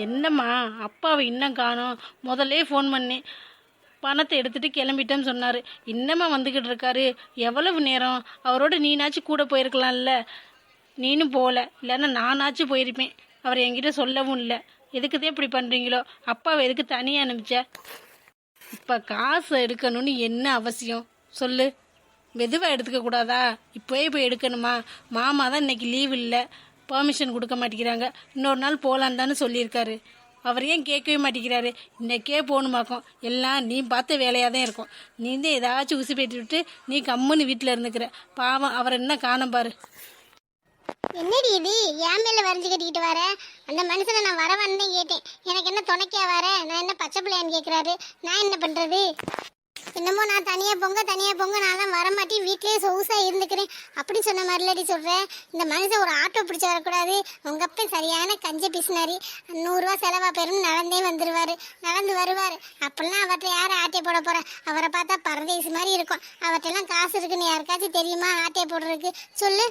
என்னம்மா அப்பாவை இன்னும் காணோம்? முதல்லே ஃபோன் பண்ணேன், பணத்தை எடுத்துட்டு கிளம்பிட்டேன்னு சொன்னார். இன்னமா வந்துக்கிட்டு இருக்காரு? எவ்வளவு நேரம்? அவரோட நீனாச்சும் கூட போயிருக்கலாம்ல. நீனும் போகல, இல்லைன்னா நானாச்சும் போயிருப்பேன். அவர் என்கிட்ட சொல்லவும் இல்லை. எதுக்குதான் இப்படி பண்ணுறீங்களோ? அப்பாவை எதுக்கு தனியாக அனுப்பிச்ச? இப்போ காசு எடுக்கணும்னு என்ன அவசியம் சொல்லு? மெதுவாக எடுத்துக்க கூடாதா? இப்போயே போய் எடுக்கணுமா? மாமா தான் இன்னைக்கு லீவ் இல்லை, பெர்மிஷன் கொடுக்க மாட்டேங்கிறாங்க. இன்னொரு நாள் போகலான்னு தானே சொல்லியிருக்காரு. அவர் ஏன் கேட்கவே மாட்டேங்கிறாரு? இன்னைக்கே போகணுமாக்கும். எல்லாம் நீ பார்த்த வேலையாக தான் இருக்கும். நீ தான் ஏதாச்சும் உசி பேட்டி விட்டு நீ கம்முன்னு வீட்டில் இருந்துக்கிற. பாவம், அவர் என்ன காணம் பாரு. என்னடி இது என் மேல வரைஞ்சு கட்டிக்கிட்டு வர? அந்த மனுஷனை நான் வர வந்தேன் கேட்டேன். எனக்கு என்ன துணைக்கா வர? நான் என்ன பச்சை பிள்ளையான்னு கேட்குறாரு. நான் என்ன பண்ணுறது? என்னமோ நான் தனியாக பொங்க நான் தான் வரமாட்டி வீட்டிலேயே சொகுசாக இருந்துக்கிறேன் அப்படி சொன்ன மாதிரிலடி சொல்கிறேன். இந்த மனுஷன் ஒரு ஆட்டோ பிடிச்சி வரக்கூடாது. உங்கள் அப்பா சரியான கஞ்ச பிசினாரி. 100 ரூபா செலவா பெரும் நடந்தே நடந்து வருவார். அப்படிலாம் அவர்கிட்ட யார் ஆட்டை போட போகிறேன்? அவரை பார்த்தா பரதேசி மாதிரி இருக்கும். அவர்கிட்டலாம் காசு இருக்குன்னு யாருக்காச்சும் தெரியுமா ஆட்டை போடுறதுக்கு? சொல்லு.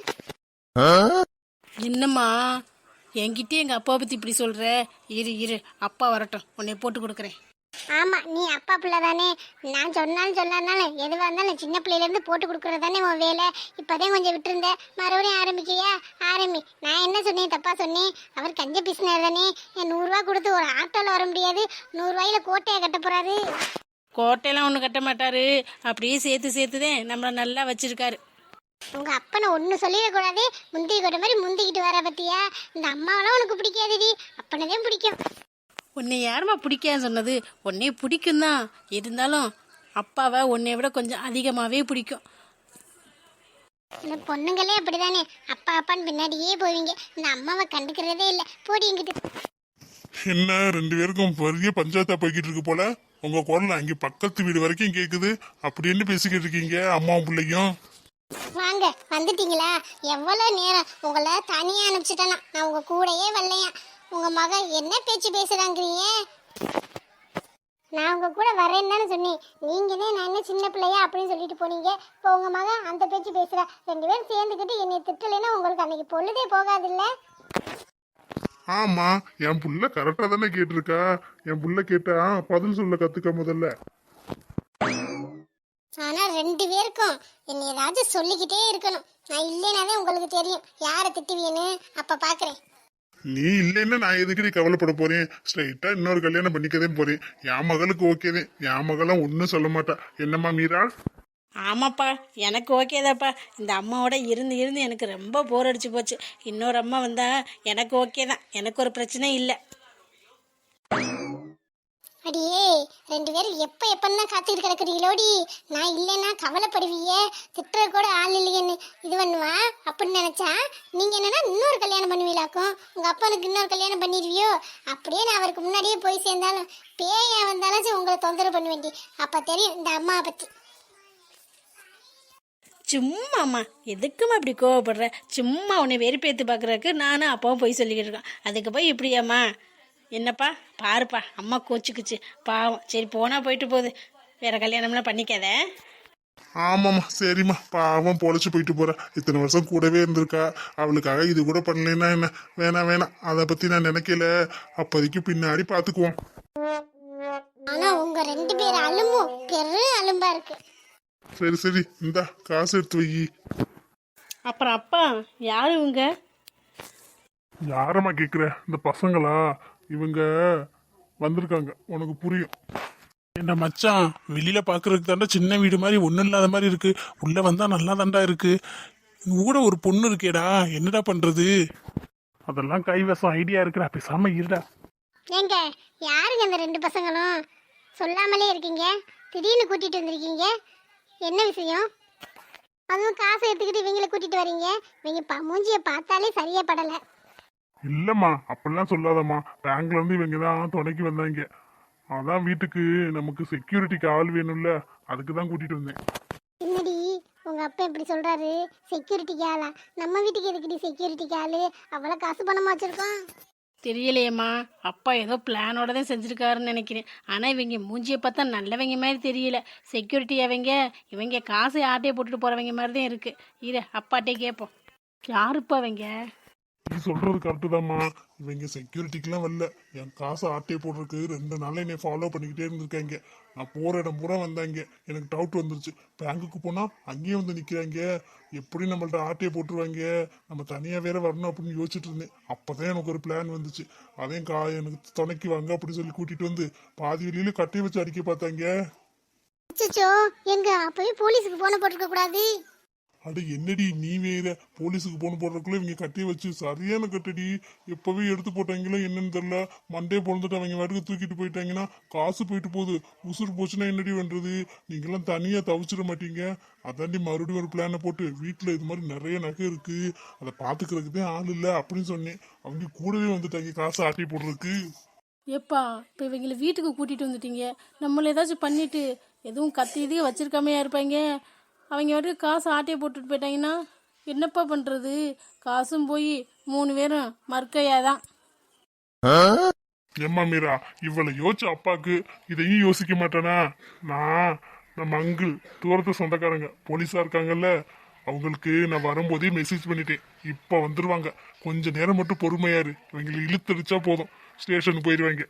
என்னம்மா என்கிட்டே எங்கள் அப்பாவை பற்றி இப்படி சொல்கிற? இரு அப்பா வரட்டும், உன்னை போட்டு கொடுக்குறேன். ஆமாம், நீ அப்பா பிள்ளை தானே. நான் சொன்னாலும் சொல்லாருனாலும் எதுவாக இருந்தாலும் சின்ன பிள்ளையிலேருந்து போட்டு கொடுக்குறது தானே உன் வேலை. இப்போதான் கொஞ்சம் விட்டுருந்தேன், மறுபடியும் ஆரம்பிக்கிறியா? ஆரம்பி. நான் என்ன சொன்னேன்? தப்பா சொன்னேன்? அவர் கஞ்ச பிசினார் தானே. என் 100 ரூபா கொடுத்து ஒரு ஆட்டோவில் வர முடியாது. 100 ரூபாயில கோட்டையை கட்ட போகிறாரு. கோட்டையெல்லாம் ஒன்றும் கட்ட மாட்டாரு. அப்படியே சேர்த்து தான் நம்மளை நல்லா வச்சிருக்காரு. உங்க அப்பனை ஒன்று சொல்லிடக்கூடாது. முந்தி கொட்ட மாதிரி முந்திக்கிட்டு வர பத்தியா? இந்த அம்மாவெல்லாம் உனக்கு பிடிக்காதுடி, அப்பனதான் பிடிக்கும். உன்னை யாருமா பிடிக்கான்னு சொன்னது? உன்னை பிடிக்கும் தான், இருந்தாலும் அப்பாவை உன்னை விட கொஞ்சம் அதிகமாகவே பிடிக்கும். இந்த பொண்ணுங்களே அப்படிதானே, அப்பா அப்பான்னு பின்னாடியே போவீங்க. இந்த அம்மாவை கண்டுக்கிறதே இல்லை. போடி எங்கிட்டு. என்ன 2 பேருக்கும் பெரிய பஞ்சாயத்தா போய்கிட்டு இருக்கு போல. உங்க குரல் அங்கே பக்கத்து வீடு வரைக்கும் கேக்குது. அப்படின்னு பேசிக்கிட்டு இருக்கீங்க அம்மாவும் பிள்ளையும். வாங்க, வந்துட்டீங்களா? எவ்வளோ நேரம் உங்களை தனியாக அனுப்பிச்சிட்டேனா? நான் உங்க கூடயே வரலையா? உங்க மகன் என்ன பேச்சு பேசுறாங்கிறீங்க? நான் உங்க கூட வரேன்னு தானே சொன்னேன். நீங்க தான் நான் என்ன சின்ன பிள்ளையா அப்படின்னு சொல்லிட்டு போனீங்க. இப்போ உங்க மகன் அந்த பேச்சு பேசுறா. 2 பேரும் சேர்ந்துக்கிட்டு என்னை திட்டலைன்னா உங்களுக்கு அன்னைக்கு பொழுதே போகாதுல்ல. ஆமா, என் புள்ள கரெக்டா தானே கேட்டிருக்கா. என் புள்ள கேட்டா பதில் சொல்ல கத்துக்க முதல்ல. ஆனா 2 பேருக்கும் என்னை ஏதாச்சும் சொல்லிக்கிட்டே இருக்கணும். நான் இல்லைனாதான் உங்களுக்கு தெரியும் யாரை திட்டுவீன்னு. அப்ப பாக்குறேன். நீ இல்லைன்னா நான் எதுக்கடி கவலைப்பட போறேன்? ஸ்ட்ரைட்டா இன்னொரு கல்யாணம் பண்ணிக்கதே போறேன். என் மகளுக்கு ஓகேதே. என் மகளும் ஒன்னும் சொல்ல மாட்டா. என்னம்மா மீரா? ஆமாப்பா, எனக்கு ஓகேதாப்பா. இந்த அம்மாவோட இருந்து எனக்கு ரொம்ப போர் அடிச்சு போச்சு. இன்னொரு அம்மா வந்தா எனக்கு ஓகே தான். எனக்கு ஒரு பிரச்சனை இல்லை. அடியே, 2 பேரும் எப்பன்னு காத்துக்கிட்டு கிடக்குறீங்களோடி. நான் இல்லைன்னா கவலைப்படுவீங்க. திட்டுற கூட ஆள் இல்லையேன்னு இது பண்ணுவா அப்படின்னு நினைச்சா நீங்க என்னன்னா இன்னொரு கல்யாணம் பண்ணுவீங்களாக்கும். உங்க அப்பனுக்கு இன்னொரு கல்யாணம் பண்ணிடுவியோ? அப்படியே நான் அவருக்கு முன்னாடியே போய் சேர்ந்தாலும் பேயா வந்தாலும் உங்களை தொந்தரவு பண்ண வேண்டி. அப்ப தெரியும் இந்த அம்மாவை பத்தி. சும்மாம்மா, எதுக்குமா இப்படி கோவப்படுற? சும்மா உன்னை வெறுப்பேற்று பார்க்குறதுக்கு நானும் அப்பாவும் போய் சொல்லிக்கிட்டு இருக்கேன். அதுக்கு போய் இப்படியாம்மா? என்னப்பா பாருப்பா, அம்மா கோச்சிக்குச்சு பாவம். சரி போனா போயிட்டு போகுது, வேற கல்யாணம்லாம் பண்ணிக்காத. ஆமாம்மா, சரிம்மா. பாவம் பொழைச்சு போயிட்டு போறா. இத்தனை வருஷம் கூடவே இருந்திருக்கா. அவளுக்காக இது கூட பண்ணலைன்னா என்ன? வேணாம், அதை பத்தி நான் நினைக்கல. அப்போதைக்கு பின்னாடி பாத்துக்குவோம். ஆனா உங்க 2 பேர் அலும்பும் பெரும் அலும்பா இருக்கு. சரி, இந்தா காசு எடுத்து வை. அப்புறம் அப்பா யாரு இவங்க? யாரம்மா கேக்குற? இந்த பசங்களா? இவங்க வந்திருக்காங்க, உனக்கு புரியும். என்ன மச்சான், வெளியில பாக்குறதுக்கு தாண்டா சின்ன வீடு மாதிரி ஒண்ணும் இல்லாத மாதிரி இருக்கு. உள்ள வந்தா நல்லா தாண்டா இருக்கு. கூட ஒரு பொண்ணு இருக்கேடா, என்னடா பண்றது? அதெல்லாம் கைவசம் ஐடியா இருக்குடா, பேசாம இருடா. ஏங்க, யாருங்க இந்த 2 பசங்களும்? சொல்லாமலே இருக்கீங்க, திடீர்னு கூட்டிட்டு வந்திருக்கீங்க. என்ன விஷயம்? அதுவும் காசை எடுத்துக்கிட்டு இவங்களை கூட்டிட்டு வரீங்க. இவங்க மூஞ்சியை பார்த்தாலே சரியா படல. இல்லம்மா, அப்படிலாம் சொல்லாதம்மா. பேங்க்ல இருந்து இவங்க தான் துணைக்கு வந்தாங்க. அதான் வீட்டுக்கு நமக்கு செக்யூரிட்டிக்கு ஆள் வேணும்ல, அதுக்கு தான் கூட்டிட்டு வந்தேன். என்னடி உங்க அப்பா இப்படி சொல்றாரு? செக்யூரிட்டிக்கு ஆளா? நம்ம வீட்டுக்கு எதுக்குடி செக்யூரிட்டிக்கு ஆளு? அவ்வளவு காசு பணமா வச்சிருக்கோம். தெரியலையேம்மா, அப்பா ஏதோ பிளானோட தான் செஞ்சுருக்காருன்னு நினைக்கிறேன். ஆனால் இவங்க மூஞ்சியை பார்த்தா நல்லவங்க மாதிரி தெரியல. செக்யூரிட்டி இவங்க காசை ஆட்டையை போட்டுட்டு போகிறவங்க மாதிரி தான் இருக்குது. இரு அப்பாட்டே கேட்போம். யாருப்பா அவங்க? நீ சொல்றது கரெக்டு தான்மா. இவங்க செக்யூரிட்டிக்கெல்லாம் வரல, என் காசை ஆட்டையை போடுறதுக்கு 2 நாள் என்னை ஃபாலோ பண்ணிக்கிட்டே இருந்திருக்காங்க. நான் போற இடம் பூரா வந்தாங்க. எனக்கு டவுட் வந்துருச்சு. பேங்குக்கு போனா அங்கேயும் வந்து நிக்கிறாங்க. எப்படி நம்மள்ட்ட ஆட்டையை போட்டுருவாங்க, நம்ம தனியா வேற வரணும் அப்படின்னு யோசிச்சுட்டு இருந்தேன். அப்பதான் எனக்கு ஒரு பிளான் வந்துச்சு. அதையும் எனக்கு துணைக்கு வாங்க அப்படின்னு சொல்லி கூட்டிட்டு வந்து பாதி வெளியில கட்டையை வச்சு அடிக்க பார்த்தாங்க. அச்சச்சோ, எங்க அப்பவே போலீஸுக்கு போன போட்டிருக்க கூடாது. அட என்னடி நீ வேற, போலீஸுக்கு போன போடுறதுக்குள்ள இவங்க கட்டி வச்சு சரியான கட்டடி. எப்பவே எடுத்து போட்டாங்களோ என்னன்னு தெரியல. மண்டே பொழுதுட்டு அவங்க வாட்டுக்கு தூக்கிட்டு போயிட்டாங்கன்னா காசு போயிட்டு போகுது. உசுறு போச்சுன்னா என்னடி பண்றது? நீங்கெல்லாம் தனியா தவிச்சிட மாட்டீங்க. அதாண்டி மறுபடியும் ஒரு பிளானை போட்டு வீட்டுல இது மாதிரி நிறைய நகை இருக்கு, அதை பாத்துக்கிறதுக்கு தான் ஆள் இல்லை அப்படின்னு சொன்னேன். அவங்க கூடவே வந்துட்டாங்க காசு ஆட்டி போடுறதுக்கு. எப்பா இப்போ இவங்களை வீட்டுக்கு கூட்டிகிட்டு வந்துட்டீங்க, நம்மள ஏதாச்சும் பண்ணிட்டு எதுவும் கத்தி இதையும் வச்சிருக்காமையா இருப்பாங்க. அவங்க வாட்டுக்கு காசு ஆட்டையை போட்டுட்டு போயிட்டாங்கன்னா என்னப்பா பண்ணுறது? காசும் போய் 3 பேரும் மறுக்கையாதான். ஏம்மா மீரா, இவ்வளவு யோசிச்ச அப்பாக்கு இதையும் யோசிக்க மாட்டானா? நம்ம அங்கிள் தூரத்து சொந்தக்காரங்க போலீஸா இருக்காங்கல்ல, அவங்களுக்கு நான் வரும்போதே மெசேஜ் பண்ணிட்டேன். இப்ப வந்துருவாங்க. கொஞ்ச நேரம் மட்டும் பொறுமையாரு. இவங்களை இழுத்தடிச்சா போதும், ஸ்டேஷனுக்கு போயிடுவாங்க.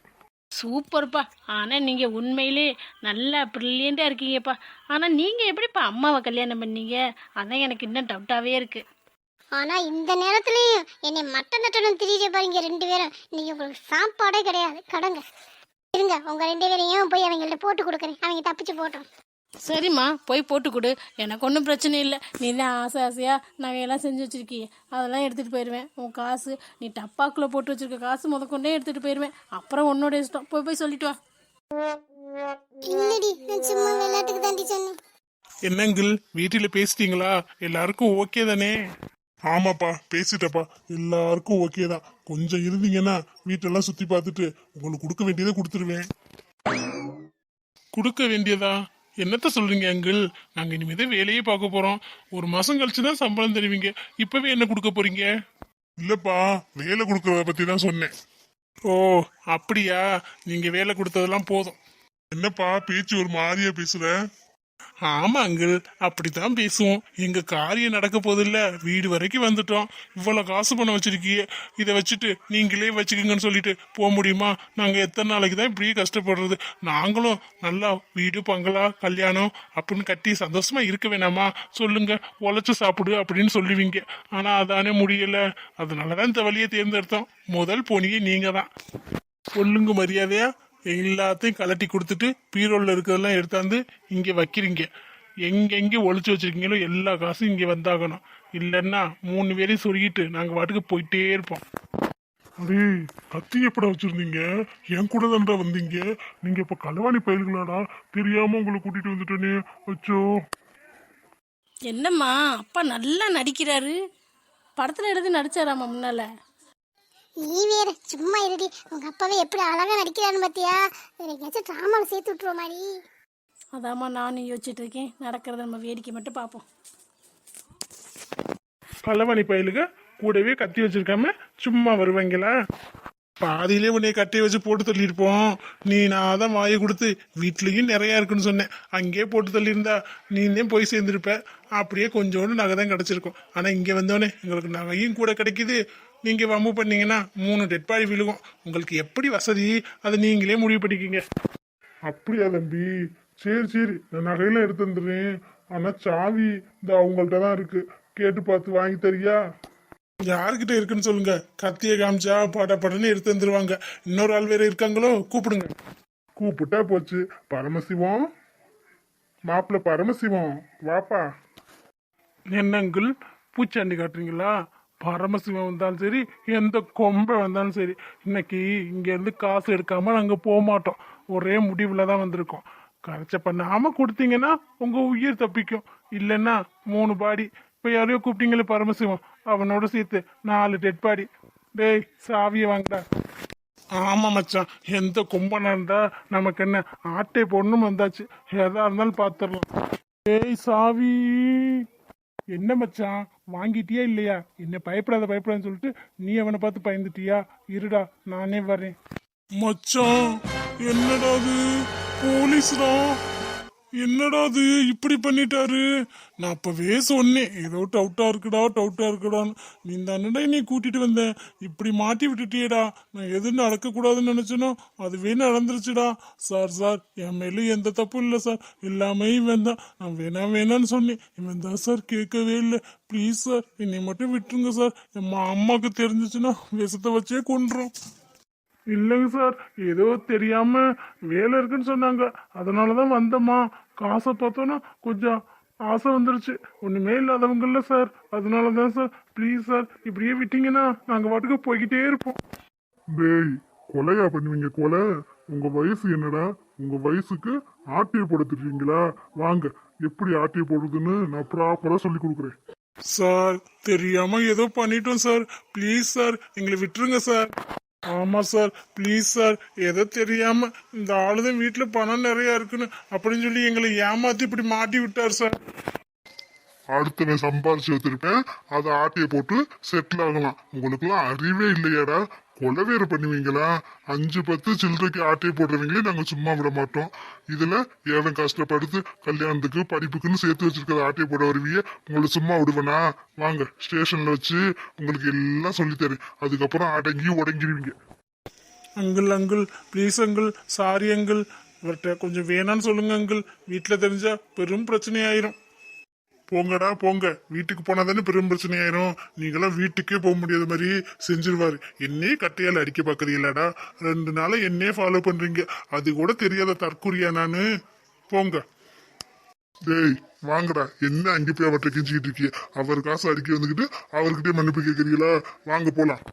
சூப்பர்ப்பா. ஆனால் நீங்கள் உண்மையிலே நல்லா ப்ரில்லியண்ட்டாக இருக்கீங்கப்பா. ஆனால் நீங்கள் எப்படிப்பா அம்மாவை கல்யாணம் பண்ணீங்க? அதான் எனக்கு இன்னும் டவுட்டாகவே இருக்குது. ஆனா இந்த நேரத்துலயும் என்னை மட்டன் நட்டணும் திடீர் பாருங்க 2 பேரும். இன்னைக்கு உங்களுக்கு சாப்பாடே கிடையாது, கடங்க. இருங்க, உங்க 2 பேரையும் போய் அவங்கள்ட்ட போட்டு கொடுக்குறேன். அவங்க தப்பிச்சு போட்டோம். சரிம்மா, போய் போட்டு கொடு, எனக்கு ஒன்றும் பிரச்சனை இல்லை. நீ தான் ஆசை ஆசையாக நகையெல்லாம் செஞ்சு வச்சுருக்கிய, அதெல்லாம் எடுத்துகிட்டு போயிடுவேன். உன் காசு, நீ டப்பாக்குள்ளே போட்டு வச்சுருக்க காசு முதற்கொண்டே எடுத்துகிட்டு போயிடுவேன். அப்புறம் உன்னோட இஷ்டம். போய் சொல்லிட்டு வா. இல்லடி, நான் சும்மா விளையாட்டுக்கு தாண்டி சொன்னேன். என்னங்கள் வீட்டில் பேசிட்டீங்களா? எல்லாருக்கும் ஓகே தானே? ஆமாப்பா, பேசிட்டப்பா. எல்லாருக்கும் ஓகே தான். கொஞ்சம் இருந்தீங்கன்னா வீட்டெல்லாம் சுத்தி பார்த்துட்டு உங்களுக்கு கொடுக்க வேண்டியதை கொடுத்துருவேன். கொடுக்க வேண்டியதா? என்னத்த சொல்றீங்க அங்கிள்? நாங்க இனிமேதான் வேலையே பார்க்க போறோம். 1 மாசம் கழிச்சு தான் சம்பளம் தருவீங்க. இப்பவே என்ன கொடுக்க போறீங்க? இல்லப்பா, வேலை கொடுக்கறத பத்தி தான் சொன்னேன். ஓ அப்படியா? நீங்க வேலை கொடுத்ததெல்லாம் போதும். என்னப்பா பேச்சு ஒரு மாதிரியா பேசுற? ஆமா அங்கிள், அப்படித்தான் பேசுவோம். எங்க காரியம் நடக்க போதில்ல, வீடு வரைக்கும் வந்துட்டோம். இவ்வளவு காசு பணம் வச்சிருக்கீங்க, இதை வச்சுட்டு நீங்களே வச்சுக்கோங்கன்னு சொல்லிட்டு போக முடியுமா? நாங்க எத்தனை நாளைக்கு தான் இப்படியே கஷ்டப்படுறது? நாங்களும் நல்லா வீடு பங்களா கல்யாணம் அப்படின்னு கட்டி சந்தோஷமா இருக்க வேணாமா? சொல்லுங்க, உழைச்சு சாப்பிடு அப்படின்னு சொல்லுவீங்க. ஆனா அதானே முடியல. அதனாலதான் இந்த வழியை தேர்ந்தெடுத்தோம். முதல் போனியே நீங்க தான். சொல்லுங்க மரியாதையா எல்லாத்தையும் கலட்டி கொடுத்துட்டு பீரோல இருக்கிறதெல்லாம் எடுத்தாந்து இங்க வைக்கிறீங்க. எங்கெங்க ஒளிச்சு வச்சிருக்கீங்களோ எல்லா காசும் இங்க வந்தாகணும். இல்லைன்னா 3 பேரையும் சொருகிட்டு நாங்க வாட்டுக்கு போயிட்டே இருப்போம். அடே, கத்தி எப்படா வச்சிருந்தீங்க? என் கூட தான்டா வந்தீங்க. நீங்க இப்ப களவாணி பயிர்களாடா? தெரியாம உங்களை கூட்டிட்டு வந்துட்டேனே. அச்சோ. என்னம்மா, அப்பா நல்லா நடிக்கிறாரு. படத்தில் எடுத்து நடிச்சாராம்மா முன்னால. நீ வேற சும்மா இருடி. உங்க அப்பாவே எப்படி அழகா நடிக்கிறான்னு பாத்தியா? வேற எங்கேயாச்சும் டிராமாவில் சேர்த்து விட்டுருவோம் மாதிரி. அதாம்மா நானும் யோசிச்சுட்டு இருக்கேன். நடக்கிறத நம்ம வேடிக்கை மட்டும் பார்ப்போம். களவாணி பயலுக கூடவே கத்தி வச்சிருக்காம சும்மா வருவாங்களா? பாதியிலே உன்னை கட்டையை வச்சு போட்டு தள்ளியிருப்போம். நான் தான் வாயை கொடுத்து வீட்லயும் நிறைய இருக்குன்னு சொன்னேன். அங்கேயே போட்டு தள்ளியிருந்தா நீந்தே போய் சேர்ந்துருப்ப. அப்படியே கொஞ்சோண்டு நகை தான் கிடைச்சிருக்கும். ஆனா இங்க வந்தோடனே எங்களுக்கு நகையும் கூட கிடைக்குது. நீங்க வம்பு பண்ணீங்கன்னா 3 டெட்பாடி விழுகும். உங்களுக்கு எப்படி வசதி அதை நீங்களே முடிவு பண்ணிக்கிங்க. அப்படியா தம்பி? சரி சரி, நான் நகையெல்லாம் எடுத்து வந்துடுறேன். ஆனா சாவி இந்த அவங்கள்ட்ட தான் இருக்கு. கேட்டு பார்த்து வாங்கி தரியா? யாருக்கிட்ட இருக்குன்னு சொல்லுங்க. கத்தியை காமிச்சா படன்னு எடுத்து வந்துருவாங்க. இன்னொரு ஆள் வேற இருக்காங்களோ, கூப்பிடுங்க. கூப்பிட்டா போச்சு. பரமசிவம், மாப்பிள்ள பரமசிவம், வாப்பா. என்ன அங்கிள் பூச்சாண்டி காட்டுறீங்களா? பரமசிவம் வந்தாலும் சரி, எந்த கொம்பை வந்தாலும் சரி, இன்னைக்கு இங்கேருந்து காசு எடுக்காம நாங்கள் போக மாட்டோம். ஒரே முடிவில் தான் வந்திருக்கோம். கரைச்ச பண்ணாம கொடுத்தீங்கன்னா உங்க உயிர் தப்பிக்கும். இல்லைன்னா 3 பாடி. இப்போ யாரையோ கூப்பிட்டீங்களே பரமசிவம், அவனோட சேர்த்து 4 டெட் பாடி. டேய் சாவியை வாங்கடா. ஆமா மச்சான், எந்த கொம்பனா இருந்தா நமக்கு என்ன? ஆட்டை பொண்ணும் வந்தாச்சு, எதா இருந்தாலும் பார்த்துடலாம். டேய் சாவி. என்ன மச்சான், வாங்கிட்டியா இல்லையா? என்ன பயப்படாதான்னு சொல்லிட்டு நீ அவனை பார்த்து பயந்துட்டியா? இருடா நானே வரேன். மச்சான், என்னடா அது? போலீஸ்டா. என்னடா அது இப்படி பண்ணிட்டாரு? நான் அப்பவே சொன்னேன் ஏதோ டவுட்டா இருக்குடான்னு. நீ தானடா நீ கூட்டிட்டு வந்தேன், இப்படி மாட்டி விட்டுட்டியேடா. நான் எது நடக்க கூடாதுன்னு நினைச்சனோ அதுவே நடந்துருச்சுடா. சார் என் மேல எந்த தப்பும் இல்லை சார், எல்லாமே இவன் தான். நான் வேணான்னு சொன்னேன், இவன் தான் சார் கேட்கவே இல்லை. ப்ளீஸ் சார் என்னை மட்டும் விட்டுருங்க சார். என் அம்மாவுக்கு தெரிஞ்சிச்சுன்னா விஷத்தை வச்சே கொண்டுரும். இல்லைங்க சார், ஏதோ தெரியாம வேலை இருக்குன்னு சொன்னாங்க, அதனாலதான் வந்தம்மா. காசை பார்த்தோன்னா கொஞ்சம் ஆசை வந்துருச்சு. ஒண்ணுமே இல்லாதவங்கல்ல சார், அதனாலதான் சார். ப்ளீஸ் சார், இப்படியே விட்டீங்கன்னா நாங்க பாட்டுக்கு போய்கிட்டே இருப்போம். டேய், கொலையா பண்ணுவீங்க கொலை? உங்க வயசு என்னடா? உங்க வயசுக்கு ஆட்டியை போட தெரியுங்களா? வாங்க, எப்படி ஆட்டியை போடுறதுன்னு நான் ப்ராப்பரா சொல்லி கொடுக்குறேன். சார் தெரியாம ஏதோ பண்ணிட்டோம் சார், ப்ளீஸ் சார் எங்களை விட்டுருங்க சார். ஆமா சார், ப்ளீஸ் சார், ஏதோ தெரியாம இந்த ஆளுதான் வீட்டுல பணம் நிறைய இருக்குன்னு அப்படின்னு சொல்லி எங்களை ஏமாத்தி இப்படி மாட்டி விட்டார் சார். அடுத்தவன் சம்பாரிச்சு வச்சிருப்பேன், அதை ஆட்டியை போட்டு செட்டில் ஆகலாம். உங்களுக்குலாம் அறிவே இல்லையாடா? கொலை வேற பண்ணுவீங்களா? 5-10 சில்லறைக்கு ஆட்டையை போடுறவங்களே நாங்க சும்மா விட மாட்டோம். இதுல ஏவன் கஷ்டப்படுத்து கல்யாணத்துக்கு படிப்புக்குன்னு சேர்த்து வச்சிருக்கிற ஆட்டையை போட வருவிய, உங்களை சும்மா விடுவேனா? வாங்க, ஸ்டேஷன்ல வச்சு உங்களுக்கு எல்லாம் சொல்லித்தரேன். அதுக்கப்புறம் அடங்கி உடங்கிடுவீங்க. Uncle please uncle, sorry uncle. இவர்கிட்ட கொஞ்சம் வேணான்னு சொல்லுங்க அங்கிள், வீட்டுல தெரிஞ்சா பெரும் பிரச்சனை ஆயிரும். போங்கடா போங்க, வீட்டுக்கு போனா தானே பெரும் பிரச்சனை ஆயிரும். நீங்களாம் வீட்டுக்கே போக முடியாத மாதிரி செஞ்சிருவாரு. என்னையே கட்டையால அடிக்க பாக்குறீங்களாடா? 2 நாளா என்னையே ஃபாலோ பண்றீங்க, அது கூட தெரியாத தற்கொலையா நானு? போங்க. டேய் வாங்கடா, என்ன அங்கே போய் அவர்கிட்ட கெஞ்சிக்கிட்டு இருக்கிய? அவர் காசு அடிக்க வந்துக்கிட்டு அவர்கிட்டயே மன்னிப்பு கேட்கறீங்களா? வாங்க போலாம்.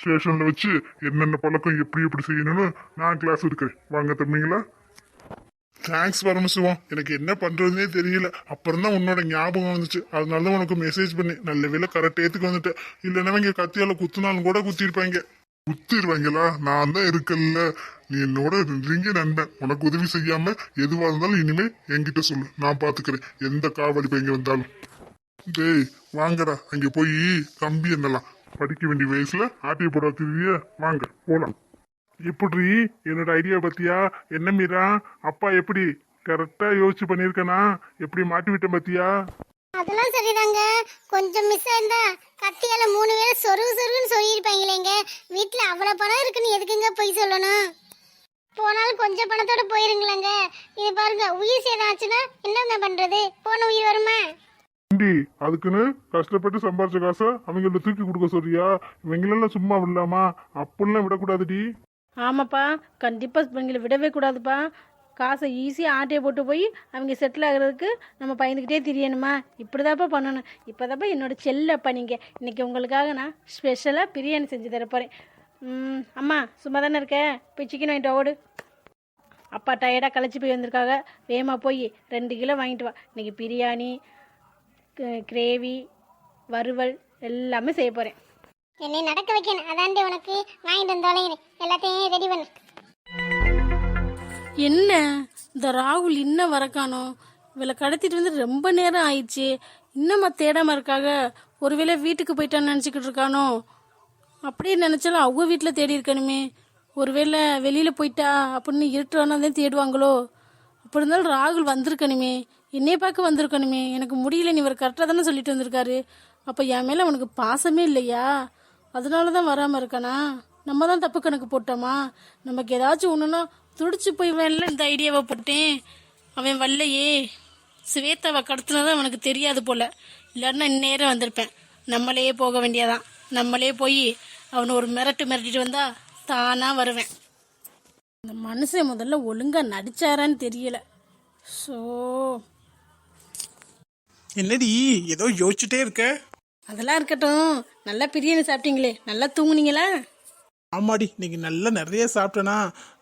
ஸ்டேஷன்ல வச்சு என்னென்ன பழக்கம் எப்படி செய்யணும்னு நான் கிளாஸ் எடுக்கிறேன். வாங்க தம்பிங்களா. தேங்க்ஸ் பரமசிவம், எனக்கு என்ன பண்றதுன்னே தெரியல. அப்புறம் தான் உன்னோட ஞாபகம் வந்துச்சு, அதனாலதான் உனக்கு மெசேஜ் பண்ணி. நல்ல வேலை கரெக்ட் ஏத்துக்கு வந்துட்டேன். இல்லைன்னா இங்க கத்தியால குத்துனாலும் கூட குத்திருப்பாங்க. குத்திடுவாங்களா? நான் தான் இருக்கல்ல. நீ என்னோட நெருங்கிய நண்பன், உனக்கு உதவி செய்யாம எதுவா இருந்தாலும் இனிமே என்கிட்ட சொல்லு, நான் பாத்துக்கிறேன். எந்த காவலி பையங்க வந்தாலும். டேய் வாங்கடா, அங்க போய் கம்பி என்னலாம் படிக்க வேண்டிய வயசுல ஆட்டிய போட வச்சிருவிய. வாங்க போலாம். இப்படி என்னோட ஐடியா பத்தியா? என்ன மீரா, அப்பா எப்படி கரெக்டா யோசிச்சு பண்ணிருக்கனா? எப்படி மாட்டி விட்டேன் பத்தியா? அதெல்லாம் சரிதாங்க, கொஞ்சம் மிஸ் ஆயிருந்தா கத்தியால 3 பேரை சொருகுன்னு சொல்லியிருப்பாங்களேங்க. வீட்டுல அவ்வளவு பணம் இருக்குன்னு எதுக்குங்க போய் சொல்லணும்? போனாலும் கொஞ்சம் பணத்தோட போயிருங்களேங்க. இது பாருங்க, உயிர் சேதம் ஆச்சுன்னா என்னங்க பண்றது? போன உயிர் வருமா? அதுக்குன்னு கஷ்டப்பட்டு சம்பாரிச்ச காசை அவங்கள்ட்ட தூக்கி கொடுக்க சொல்றியா? இவங்களெல்லாம் சும்மா விடலாமா? அப்படிலாம் விடக்கூடாதுடி. ஆமாப்பா, கண்டிப்பாக இவங்களை விடவே கூடாதுப்பா. காசை ஈஸியாக ஆட்டையை போட்டு போய் அவங்க செட்டில் ஆகிறதுக்கு நம்ம பயந்துக்கிட்டே தெரியணுமா? இப்படி தான்ப்பா பண்ணணும். இப்போ தான்ப்பா என்னோட செல்லப்பா நீங்கள். இன்றைக்கி உங்களுக்காக நான் ஸ்பெஷலாக பிரியாணி செஞ்சு தர போகிறேன். அம்மா சும்மா தானே இருக்கேன், போய் சிக்கன் வாங்கிட்டு ஓடு. அப்பா டயர்டாக களைச்சி போய் வந்திருக்காங்க, வேகமாக போய் 2 கிலோ வாங்கிட்டு வா. இன்றைக்கி பிரியாணி, கிரேவி, வறுவல் எல்லாமே செய்ய போகிறேன். என்னை நடக்க வைக்கணும், அதாண்டே உனக்கு வாங்கிட்டு வந்தோலைங்க. எல்லாத்தையும் ரெடி பண்ணு. என்ன இந்த ராகுல் இன்னும் வரக்கானோ? இவளை கடத்திட்டு வந்து ரொம்ப நேரம் ஆயிடுச்சு, இன்னும் தேடாம இருக்காக. ஒருவேளை வீட்டுக்கு போயிட்டான்னு நினச்சிக்கிட்டு இருக்கானோ? அப்படியே நினச்சாலும் அவங்க வீட்டில் தேடி இருக்கணுமே. ஒருவேளை வெளியில் போயிட்டா அப்படின்னு இருட்டுறானா தான் தேடுவாங்களோ? அப்படி இருந்தாலும் ராகுல் வந்திருக்கணுமே, என்னைய பார்க்க வந்திருக்கணுமே. எனக்கு முடியல, நீ இவர் கரெக்டாக தானே சொல்லிட்டு வந்திருக்காரு. அப்போ என் மேலே உனக்கு பாசமே இல்லையா? அதனால தான் வராமல் இருக்கானா? நம்ம தான் தப்பு கணக்கு போட்டோமா? நமக்கு ஏதாச்சும் ஒன்றுனா துடிச்சு போய் வரல இந்த ஐடியாவை போட்டேன். அவன் வரலையே, ஸ்வேதாவை கடத்தினதான் அவனுக்கு தெரியாது போல. இல்லைன்னா இந்நேரம் வந்திருப்பேன். நம்மளே போக வேண்டியதான், நம்மளே போய் அவனை ஒரு மிரட்டிட்டு வந்தா தானா வருவேன். இந்த மனுஷன் முதல்ல ஒழுங்கா நடிச்சாரான்னு தெரியல. ஸோ என்னடி ஏதோ யோசிச்சுட்டே இருக்க? அதெல்லாம் இருக்கட்டும், நல்லா பிரியாணி சாப்பிட்டீங்களே, நல்லா தூங்குனீங்களா? ஆமாடி, இன்னைக்கு நல்லா நிறைய சாப்பிட்டேனா,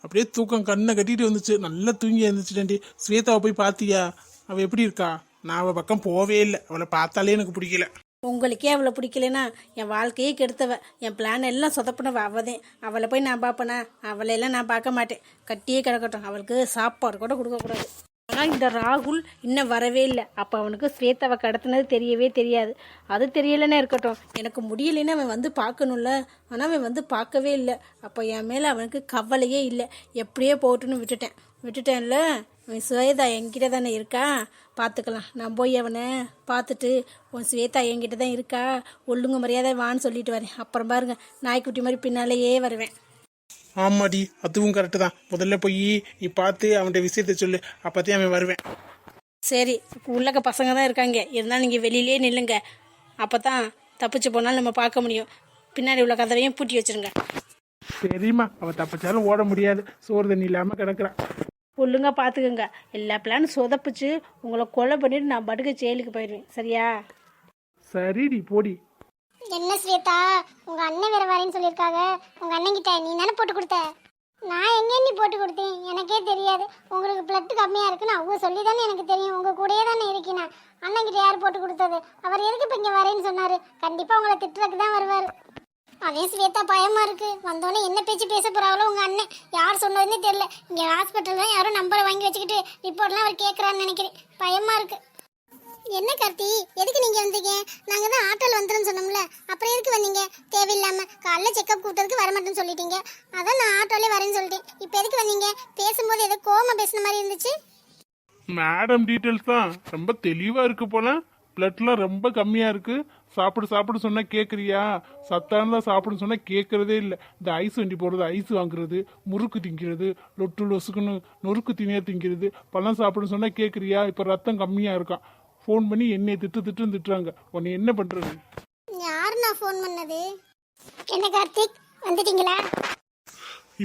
அப்படியே தூக்கம் கண்ணை கட்டிட்டு வந்துச்சு. நல்லா தூங்கி எழுந்துச்சுட்டேன்டி. ஸ்வேதாவை போய் பார்த்தியா? அவள் எப்படி இருக்கா? நான் அவள் பக்கம் போவே இல்லை, அவளை பார்த்தாலே எனக்கு பிடிக்கல. உங்களுக்கே அவளை பிடிக்கலனா என் வாழ்க்கையே கெடுத்தவ, என் பிளான் எல்லாம் சொதப்பினவ அவதேன். அவளை போய் நான் பார்ப்பேனா? அவளையெல்லாம் நான் பார்க்க மாட்டேன். கட்டியே கிடக்கட்டும், அவளுக்கு சாப்பாடு கூட கொடுக்கக்கூடாது. ஆனால் இந்த ராகுல் இன்னும் வரவே இல்லை. அப்போ அவனுக்கு ஸ்வேதாவை கடத்தினது தெரியவே தெரியாது. அது தெரியலைன்னா இருக்கட்டும், எனக்கு முடியலைன்னு அவன் வந்து பார்க்கணும்ல. ஆனால் அவன் வந்து பார்க்கவே இல்லை. அப்போ என் மேலே அவனுக்கு கவலையே இல்லை. எப்படியே போட்டுன்னு விட்டுட்டேன்ல. அவன் ஸ்வேதா என்கிட்ட தானே இருக்கா, பார்த்துக்கலாம். நான் போய் அவனை பார்த்துட்டு உன் ஸ்வேதா என்கிட்ட தான் இருக்கா, ஒழுங்கு மரியாதை வான்னு சொல்லிட்டு வரேன். அப்புறம் பாருங்க, நாய்க்குட்டி மாதிரி பின்னாலேயே வருவேன். ஆமாடி, அதுவும் கரெக்டு தான். முதல்ல போய் நீ பார்த்து அவன்கிட்ட விஷயத்த சொல்லு, அப்போத்தையும் அவன் வருவேன். சரி, உள்ளக்க பசங்க தான் இருக்காங்க, இருந்தாலும் நீங்கள் வெளியிலே நில்லுங்க. அப்போ தான் தப்பிச்சு போனாலும் நம்ம பார்க்க முடியும். பின்னாடி உள்ள கதவையும் பூட்டி வச்சுருங்க. சரிம்மா, அவன் தப்பிச்சாலும் ஓட முடியாது, சோறு தண்ணி இல்லாமல் கிடக்குறான். ஒழுங்காக பார்த்துக்குங்க. எல்லா பிளானும் சொதப்பிச்சு உங்களை கொலை பண்ணிட்டு நான் படுக்க ஜெயிலுக்கு போயிடுவேன். சரியா? சரிடி, போடி. என்ன ஸ்வேதா, உங்க அண்ணன் வேற வரேன்னு சொல்லியிருக்காங்க. உங்க அண்ணன் கிட்ட நீ தானே போட்டு கொடுத்த. நான் எங்க நீ போட்டு கொடுத்தேன், எனக்கே தெரியாது. உங்களுக்கு பிளட் கம்மியா இருக்குன்னு அவங்க சொல்லி தானே எனக்கு தெரியும். உங்க கூடயே தானே இருக்கேன். அண்ணன் கிட்ட யார் போட்டு கொடுத்தது? அவர் எதுக்கு இப்ப இங்க வரேன்னு சொன்னாரு? கண்டிப்பா உங்களை திட்டுறதுக்கு தான் வருவாரு. அதே ஸ்வேதா, பயமா இருக்கு. வந்தோடனே என்ன பேச்சு பேச போறாங்களோ உங்க அண்ணன். யார் சொன்னதுன்னே தெரியல. இங்க ஹாஸ்பிட்டல் தான் யாரும் நம்பரை வாங்கி வச்சுக்கிட்டு ரிப்போர்ட்லாம் அவர் கேட்கறான்னு நினைக்கிறேன். பயமா இருக்கு. என்ன கார்த்தி, எதுக்கு நீங்க வந்தீங்க? நாங்க தான் ஆட்டோல வந்துறோம்னு சொன்னோம்ல, அப்புறம் எதுக்கு வந்தீங்க? தேவையில்லாம காலைல செக்அப் கூட்டத்துக்கு வர மாட்டேன்னு சொல்லிட்டீங்க. அதான் நான் ஆட்டோலே வரேன்னு சொல்லிட்டேன். இப்போ எதுக்கு வந்தீங்க? பேசும்போது ஏதோ கோவமா பேசுன மாதிரி இருந்துச்சு. மேடம் டீட்டெயில்ஸ் தான் ரொம்ப தெளிவாக இருக்கு போல. பிளட்லாம் ரொம்ப கம்மியாக இருக்கு. சாப்பிடு சொன்னால் கேட்குறியா? சத்தானதாக சாப்பிடுன்னு சொன்னால் கேட்குறதே இல்லை. இந்த ஐஸ் வண்டி போடுறது, ஐஸ் வாங்குறது, முறுக்கு திங்கிறது, லொட்டு லொசுக்குன்னு நொறுக்கு திணியாக திங்கிறது, பழம் சாப்பிடுன்னு சொன்னால் கேட்குறியா? இப்போ ரத்தம் கம்மியாக இருக்கான். ஃபோன் பண்ணி என்னை திட்டுறாங்க. உன்னை என்ன பண்ணுறது? யாரு நான் ஃபோன் பண்ணது? என்ன கார்த்திக், வந்துட்டீங்களா?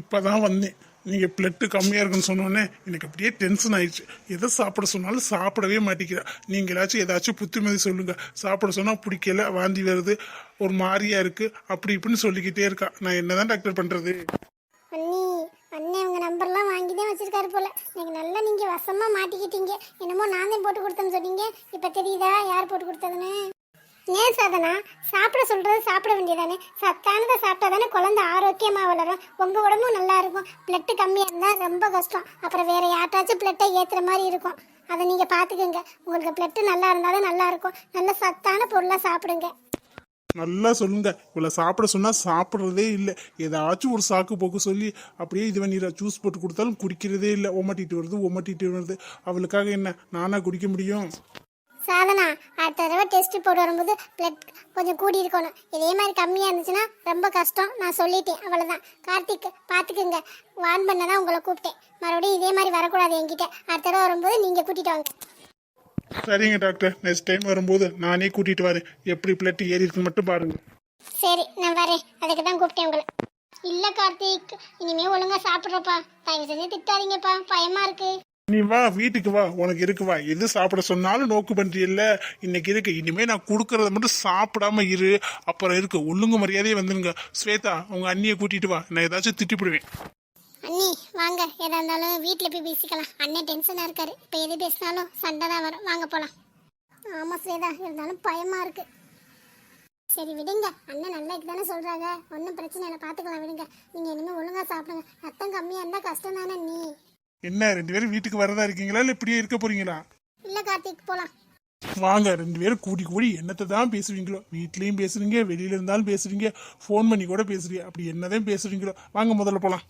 இப்போதான் வந்தேன். நீங்கள் பிளட்டு கம்மியாக இருக்குன்னு சொன்னோன்னே எனக்கு அப்படியே டென்ஷன் ஆயிடுச்சு. எதை சாப்பிட சொன்னாலும் சாப்பிடவே மாட்டேங்கிறா. நீங்களாச்சும் ஏதாச்சும் புத்திமதி சொல்லுங்கள். சாப்பிட சொன்னால் பிடிக்கல, வாந்தி வருது, ஒரு மாதிரியா இருக்குது, அப்படி இப்படின்னு சொல்லிக்கிட்டே இருக்கா. நான் என்னதான் டாக்டர் பண்ணுறது? அண்ணி, அண்ணன் உங்க நம்பர்லாம் வாங்கி தான் வச்சிருக்காரு போல. எனக்கு நல்லா நீங்க வசமா மாட்டிக்கிட்டீங்க. என்னமோ நான் தான் போட்டு கொடுத்தேன்னு சொன்னீங்க. இப்ப தெரியுதா யார் போட்டு கொடுத்ததுன்னு? ஏன் சாதனா, சாப்பிட சொல்றது சாப்பிட வேண்டியதானே? சத்தானதை சாப்பிட்டா தானே குழந்தை ஆரோக்கியமா வளரும். உங்க உடம்பும் நல்லா இருக்கும். பிளட் கம்மியா இருந்தா ரொம்ப கஷ்டம். அப்புறம் வேற யார்ட்டாச்சும் பிளட்டை ஏத்துற மாதிரி இருக்கும். அதை நீங்க பாத்துக்கோங்க. உங்களுக்கு பிளட் நல்லா இருந்தாலும் நல்லா இருக்கும். நல்ல சத்தான பொருளா சாப்பிடுங்க. நல்லா சொல்லுங்க. இவ்வளோ சாப்பிட சொன்னால் சாப்பிட்றதே இல்லை. ஏதாச்சும் ஒரு சாக்கு போக்கு சொல்லி அப்படியே இது பண்ணிடுறா. ஜூஸ் போட்டு கொடுத்தாலும் குடிக்கிறதே இல்லை. ஒமட்டிட்டு வருது. அவளுக்காக என்ன நானா குடிக்க முடியும்? சாதனா, அடுத்த தடவை டெஸ்ட் போட்டு வரும்போது பிளட் கொஞ்சம் கூடி இருக்கணும். இதே மாதிரி கம்மியாக இருந்துச்சுன்னா ரொம்ப கஷ்டம். நான் சொல்லிட்டேன், அவ்வளோதான். கார்த்திக், பார்த்துக்குங்க. வான் பண்ண தான் உங்களை கூப்பிட்டேன். மறுபடியும் இதே மாதிரி வரக்கூடாது என்கிட்ட. அடுத்த தடவை வரும்போது நீங்கள் கூட்டிகிட்டு வாங்க. சரிங்க டாக்டர், நெக்ஸ்ட் டைம் வரும்போது நானே கூட்டிகிட்டு வரேன். எப்படி பிளட் ஏறி இருக்குன்னு மட்டும் பாருங்க. சரி, நான் வரேன். அதுக்கு தான் கூப்பிட்டேன் உங்களை. இல்லை கார்த்திக், இனிமே ஒழுங்காக சாப்பிட்றப்பா. தயவு செஞ்சு திட்டாதீங்கப்பா, பயமாக இருக்கு. நீ வா, வீட்டுக்கு வா, உனக்கு இருக்கு வா. எது சாப்பிட சொன்னாலும் நோக்கு பண்றியல்ல. இன்னைக்கு இருக்கு. இனிமே நான் கொடுக்கறத மட்டும் சாப்பிடாம இரு. அப்புறம் இருக்கு, ஒழுங்கு மரியாதையே வந்துருங்க. ஸ்வேதா, உங்க அண்ணியை கூட்டிட்டு வா. நான் ஏதாச்சும் திட்டிப்பிடுவேன். அண்ணி வாங்க, எதா இருந்தாலும் வீட்டில் போய் பேசிக்கலாம். அண்ணன் டென்ஷனாக இருக்காரு. இப்போ எது பேசினாலும் சண்டை தான் வரும். வாங்க போகலாம். ஆமாம் ஸ்வேதா, இருந்தாலும் பயமாக இருக்கு. சரி விடுங்க, அண்ணன் நல்லதுக்கு தானே சொல்கிறாங்க. ஒன்றும் பிரச்சனை இல்லை, பார்த்துக்கலாம் விடுங்க. நீங்கள் இனிமேல் ஒழுங்காக சாப்பிடுங்க. ரத்தம் கம்மியாக இருந்தால் கஷ்டம் தானே. நீ என்ன 2 பேரும் வீட்டுக்கு வரதா இருக்கீங்களா, இல்லை இப்படியே இருக்க போறீங்களா? இல்லை கார்த்திக், போகலாம். வாங்க, 2 பேரும் கூடி என்னத்தை தான் பேசுவீங்களோ. வீட்லேயும் பேசுறீங்க, வெளியில இருந்தாலும் பேசுறீங்க, ஃபோன் பண்ணி கூட பேசுறீங்க. அப்படி என்னதான் பேசுறீங்களோ. வாங்க முதல்ல போகலாம்.